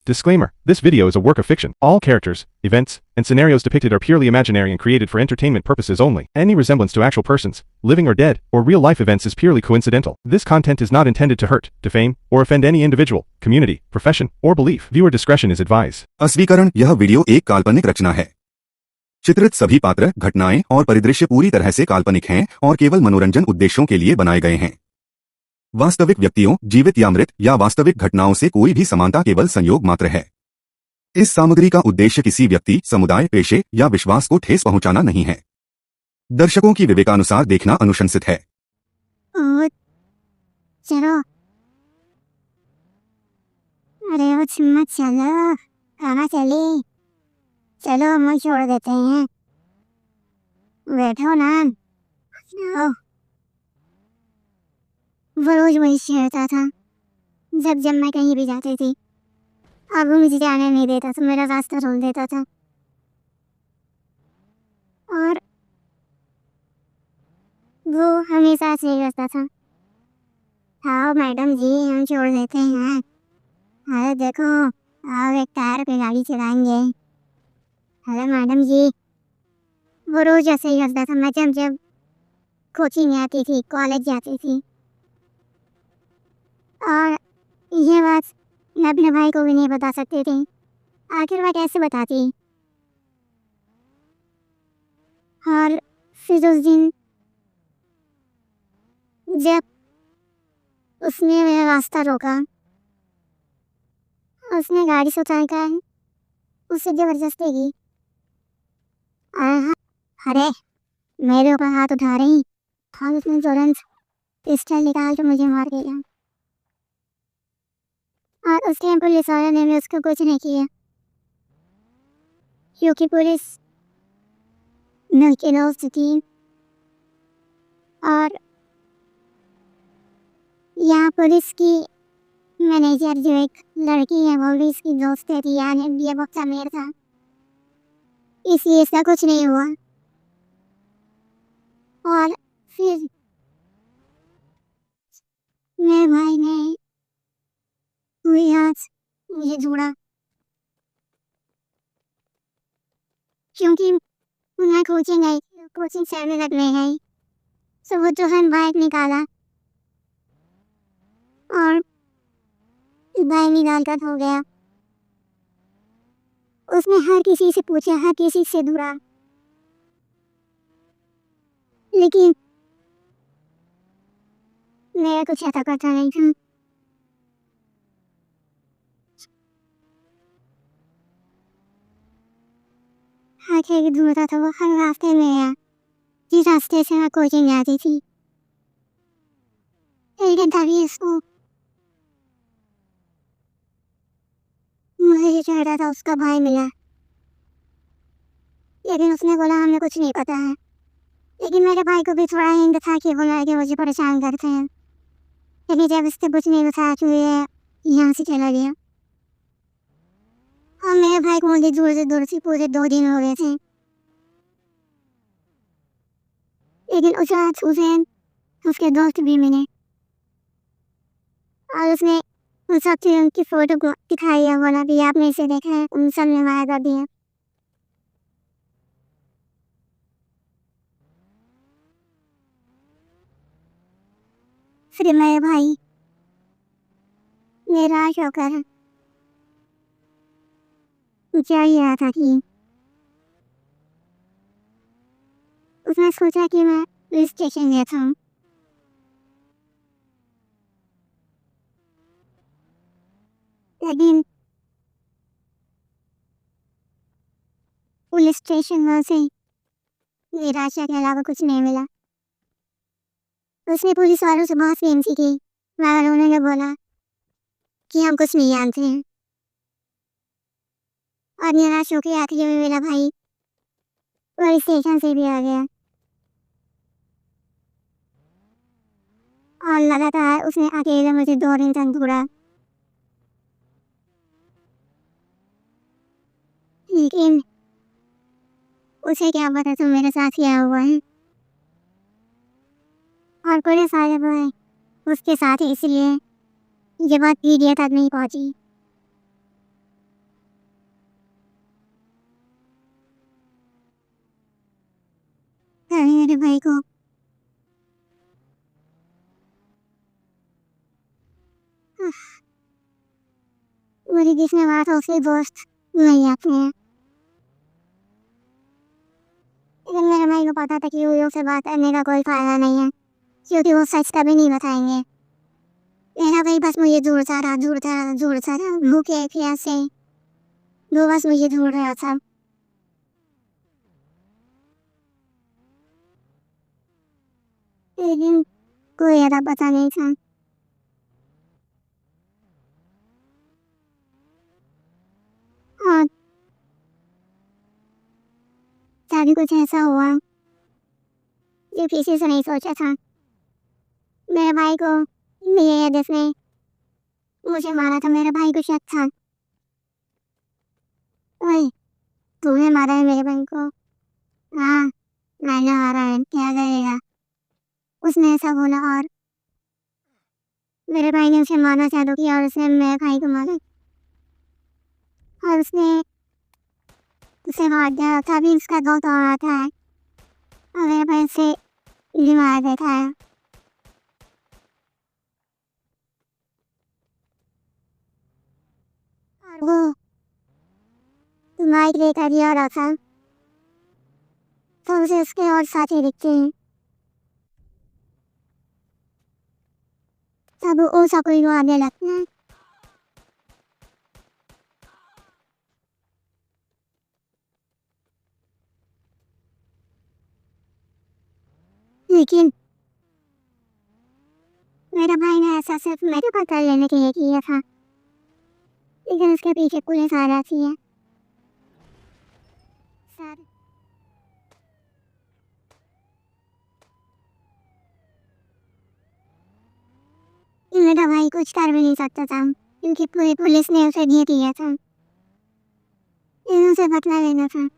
Disclaimer: this video is a work of fiction. All characters, events, and scenarios depicted are purely imaginary and created for entertainment purposes only. Any resemblance to actual persons, living or dead, or real-life events is purely coincidental. This content is not intended to hurt, defame, or offend any individual, community, profession, or belief. Viewer discretion is advised. अस्वीकरण: यह video एक काल्पनिक रचना है। चित्रित सभी पात्र, घटनाएं और परिदृश्य पूरी तरह से काल्पनिक हैं और केवल मनोरंजन उद्देश्यों के लिए बनाए गए हैं। वास्तविक व्यक्तियों, जीवित या मृत, या वास्तविक घटनाओं से कोई भी समानता केवल संयोग मात्र है। इस सामग्री का उद्देश्य किसी व्यक्ति, समुदाय, पेशे या विश्वास को ठेस पहुंचाना नहीं है। दर्शकों की विवेकानुसार देखना अनुशंसित है। चलो, अरे वो मत चलो, कहाँ चली? चलो हम छोड़ देते हैं। बैठो ना। वो रोज वही छेड़ता था जब जब मैं कहीं भी जाती थी। अब वो मुझे जाने नहीं देता था, मेरा रास्ता रोक देता था। और वो हमेशा ऐसे ही करता था। हाँ मैडम जी, हम छोड़ देते हैं। अरे देखो, आप एक टायर पे गाड़ी चलाएंगे। अरे मैडम जी, वो रोज ऐसे ही करता था। मैं जब जब कोचिंग आती थी, कॉलेज जाती थी, और ये बात मैं अपने भाई को भी नहीं बता सकती थी। आखिर वह कैसे बताती? और फिर उस दिन जब उसने मेरा रास्ता रोका, उसने गाड़ी से उतार कर उससे जबरदस्ती की। अरे मेरे ऊपर हाथ उठा रही और उसने तुरंत पिस्टल निकाल के मुझे मार दिया। और उस टाइम पुलिस वाले ने भी उसको कुछ नहीं किया, क्योंकि पुलिस मिलके दोस्त थी। और यहाँ पुलिस की मैनेजर जो एक लड़की है, वो भी इसकी दोस्त थी। यानी ये बहुत अमीर था, इसलिए इसका कुछ नहीं हुआ। और फिर मेरे भाई ने हुई हाथ मुझे जोड़ा, क्योंकि मैं कोचिंग गई, कोचिंग से में लगने गई, तो वो जो है बाइक निकाला और बाइक निकाल कर हो गया। उसने हर किसी से पूछा, हर किसी से ढूंढा, लेकिन मेरा कुछ ऐसा पता नहीं था। आखिर ढूंढता था वो हर रास्ते में आया, जिस रास्ते से मैं कोचिंग जाती थी। लेकिन तभी उसको मुझे जो चाहता था उसका भाई मिला, लेकिन उसने बोला हमें कुछ नहीं पता है। लेकिन मेरे भाई को भी थोड़ा हिंट था कि वो लड़के मुझे परेशान करते हैं। लेकिन जब इससे कुछ नहीं बताया तो ये यहाँ से चला गया। और मेरे भाई को मुझे दूर से पूरे 2 दिन हो गए थे। लेकिन उस रात उसे उसके दोस्त भी मिले और उसने उन सब चीज़ों की फोटो को दिखाई है। बोला भी आपने इसे देखा है, उन सब ने मारा कर दिया। फिर मेरे भाई निराश होकर क्या ही रहा था कि उसने सोचा कि मैं पुलिस स्टेशन गया था। लेकिन पुलिस स्टेशन में से निराशा के अलावा कुछ नहीं मिला। उसने पुलिस वालों से बहुत बेइज्जती की, मगर उन्होंने बोला कि हम कुछ नहीं जानते हैं। और निराश होकर आखिर में मेरा भाई पुलिस स्टेशन से भी आ गया और लगातार उसने अकेले मुझे 2 दिन तक ढूंढा। लेकिन उसे क्या पता था मेरे साथ क्या हुआ है। और पुलिस वाले बोले उसके साथ ही, इसलिए ये बात मीडिया तक नहीं पहुंची। मेरे भाई को मेरी जिसने बात है उसके दोस्त नहीं आते हैं। लेकिन मेरे भाई को पता था कि वो से बात करने का कोई फायदा नहीं है, क्योंकि वो सच कभी नहीं बताएंगे। मेरा भाई बस मुझे ढूंढता रहा भूखे प्यासे वो बस मुझे ढूंढ रहा था। लेकिन कोई अता पता नहीं था। और तभी कुछ ऐसा हुआ जो किसी से नहीं सोचा था। मेरे भाई को ये जिसने मुझे मारा था, मेरे भाई को शक था। ओए, तूने मारा है मेरे भाई को? हाँ, मैंने मारा है, क्या करेगा? उसने ऐसा बोला और मेरे भाई ने उसे मारना चालू किया और उसने मेरे भाई को मारा और उसने उसे मार दिया। तभी उसका दोस्त और आता है और मेरे भाई से भी मार देता है। और वो माइक लेकर ही आ रहा था, तो उसे उसके और साथी दिखते हैं। तब वो कोई को आने लगता है। लेकिन मेरा भाई ने ऐसा सिर्फ मेरे पकड़ लेने के लिए किया था, लेकिन उसके पीछे पुलिस आ जाती है। सर, मेरा भाई कुछ कर भी नहीं सकता था, क्योंकि पूरी पुलिस ने उसे घेर लिया था। लेकिन उसे बदला लेना था,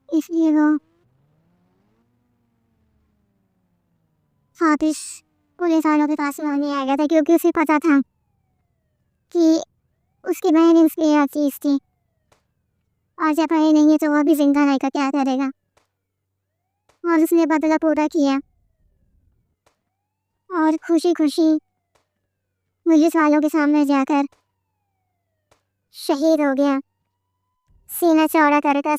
इसलिए वो वापिस पुलिस वालों के पास नहीं आ गया था, क्योंकि उसे पता था कि उसकी बहन उसकी यह चीज थी और जब बहन नहीं है तो वह भी जिंदा रहकर क्या करेगा। और उसने बदला पूरा किया और खुशी खुशी पुलिस वालों के सामने जाकर शहीद हो गया, सीना चौड़ा कर।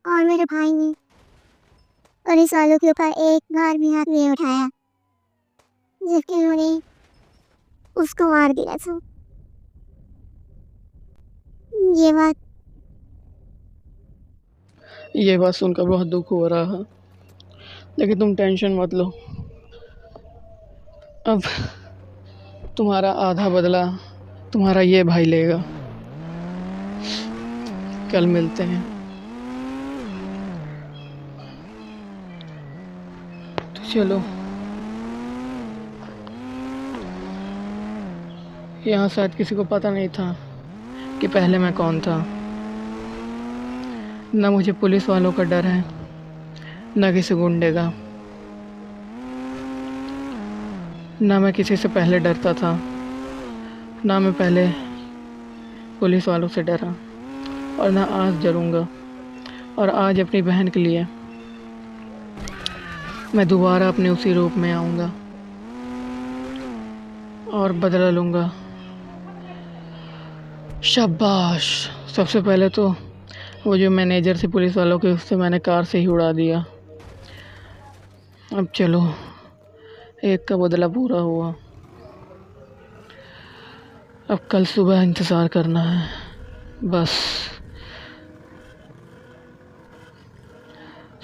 और मेरे भाई ने पुलिस वालों के ऊपर एक बार भी हाथ नहीं उठाया, जबकि उन्होंने उसको मार दिया था। ये बात सुनकर बहुत दुख हो रहा है, लेकिन तुम टेंशन मत लो। अब तुम्हारा आधा बदला तुम्हारा ये भाई लेगा। कल मिलते हैं। तो चलो, यहाँ शायद किसी को पता नहीं था कि पहले मैं कौन था। न मुझे पुलिस वालों का डर है, न किसी गुंडे का। ना मैं किसी से पहले डरता था, ना मैं पहले पुलिस वालों से डरा, और ना आज डरूंगा। और आज अपनी बहन के लिए मैं दोबारा अपने उसी रूप में आऊँगा और बदला लूँगा। शाबाश। सबसे पहले तो वो जो मैनेजर से पुलिस वालों के, उससे मैंने कार से ही उड़ा दिया। अब चलो, एक का बदला पूरा हुआ। अब कल सुबह इंतज़ार करना है बस।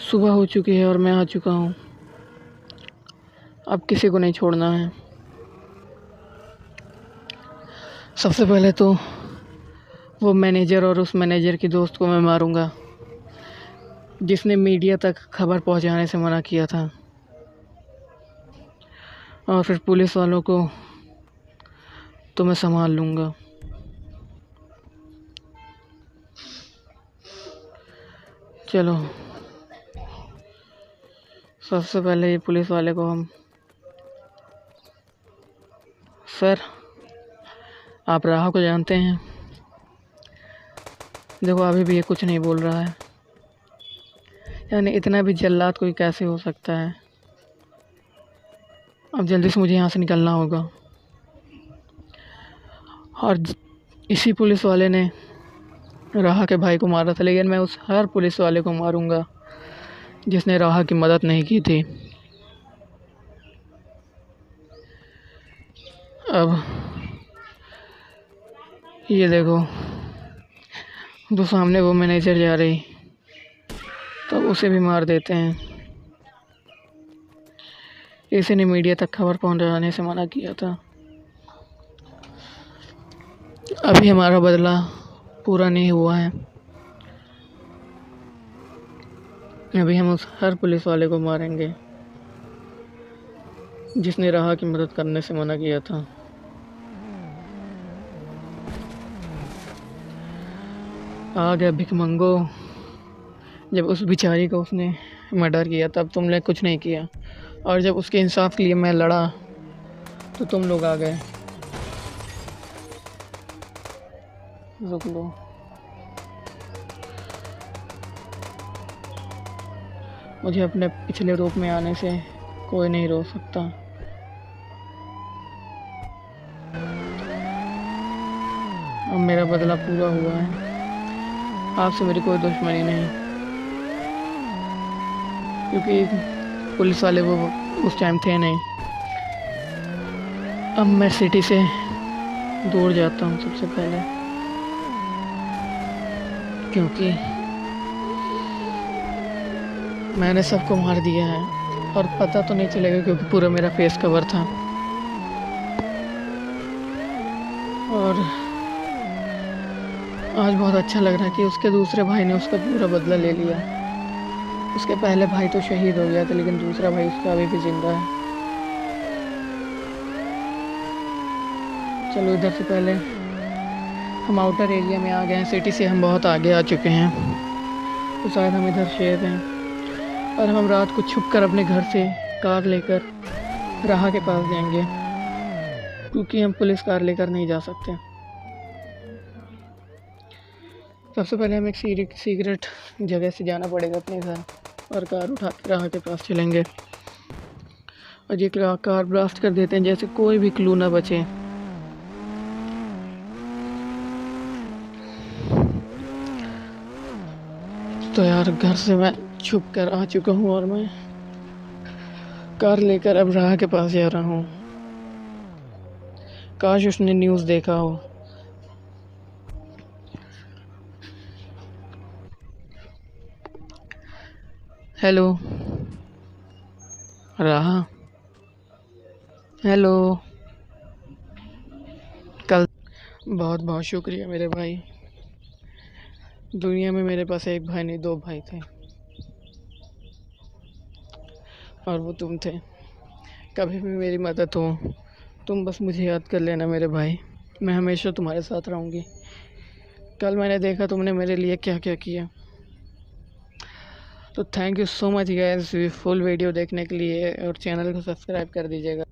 सुबह हो चुकी है और मैं आ चुका हूँ। अब किसी को नहीं छोड़ना है। सबसे पहले तो वो मैनेजर और उस मैनेजर की दोस्त को मैं मारूंगा, जिसने मीडिया तक खबर पहुंचाने से मना किया था। और फिर पुलिस वालों को तो मैं संभाल लूँगा। चलो, सबसे पहले ये पुलिस वाले को हम, सर आप राह को जानते हैं? देखो अभी भी ये कुछ नहीं बोल रहा है। यानी इतना भी जल्लाद कोई कैसे हो सकता है। अब जल्दी से मुझे यहाँ से निकलना होगा। और इसी पुलिस वाले ने राहा के भाई को मारा था, लेकिन मैं उस हर पुलिस वाले को मारूंगा जिसने राहा की मदद नहीं की थी। अब ये देखो, जो सामने वो मैनेजर जा रही, तो उसे भी मार देते हैं। इसी ने मीडिया तक खबर पहुंचाने से मना किया था। अभी हमारा बदला पूरा नहीं हुआ है। अभी हम उस हर पुलिस वाले को मारेंगे जिसने राहा की मदद करने से मना किया था। आ गया भिखमंगो। जब उस बेचारी को उसने मर्डर किया तब तुमने कुछ नहीं किया, और जब उसके इंसाफ के लिए मैं लड़ा तो तुम लोग आ गए। रुक लो। मुझे अपने पिछले रूप में आने से कोई नहीं रोक सकता। अब मेरा बदला पूरा हुआ है। आपसे मेरी कोई दुश्मनी नहीं, क्योंकि पुलिस वाले वो उस टाइम थे नहीं। अब मैं सिटी से दूर जाता हूँ सबसे पहले, क्योंकि मैंने सबको मार दिया है और पता तो नहीं चलेगा, क्योंकि पूरा मेरा फेस कवर था। और आज बहुत अच्छा लग रहा है कि उसके दूसरे भाई ने उसका पूरा बदला ले लिया। उसके पहले भाई तो शहीद हो गया था, लेकिन दूसरा भाई उसका अभी भी जिंदा है। चलो इधर से पहले हम आउटर एरिया में आ गए हैं। सिटी से हम बहुत आगे आ चुके हैं, तो शायद हम इधर शेर हैं। और हम रात को छुप कर अपने घर से कार लेकर राहा के पास जाएंगे, क्योंकि हम पुलिस कार लेकर नहीं जा सकते। सबसे पहले हमें एक सीक्रेट जगह से जाना पड़ेगा अपने घर, और कार उठा के राहा के पास चलेंगे और ये कार ब्लास्ट कर देते हैं, जैसे कोई भी क्लू ना बचे। तो यार घर से मैं छुप कर आ चुका हूँ और मैं कार लेकर अब राहा के पास जा रहा हूँ। काश उसने न्यूज़ देखा हो। हेलो राहा, हेलो। कल बहुत बहुत शुक्रिया मेरे भाई। दुनिया में मेरे पास एक भाई नहीं, 2 भाई थे, और वो तुम थे। कभी भी मेरी मदद हो तुम बस मुझे याद कर लेना मेरे भाई। मैं हमेशा तुम्हारे साथ रहूँगी। कल मैंने देखा तुमने मेरे लिए क्या क्या किया। तो thank you so much guys full video देखने के लिए, और चैनल को सब्सक्राइब कर दीजिएगा।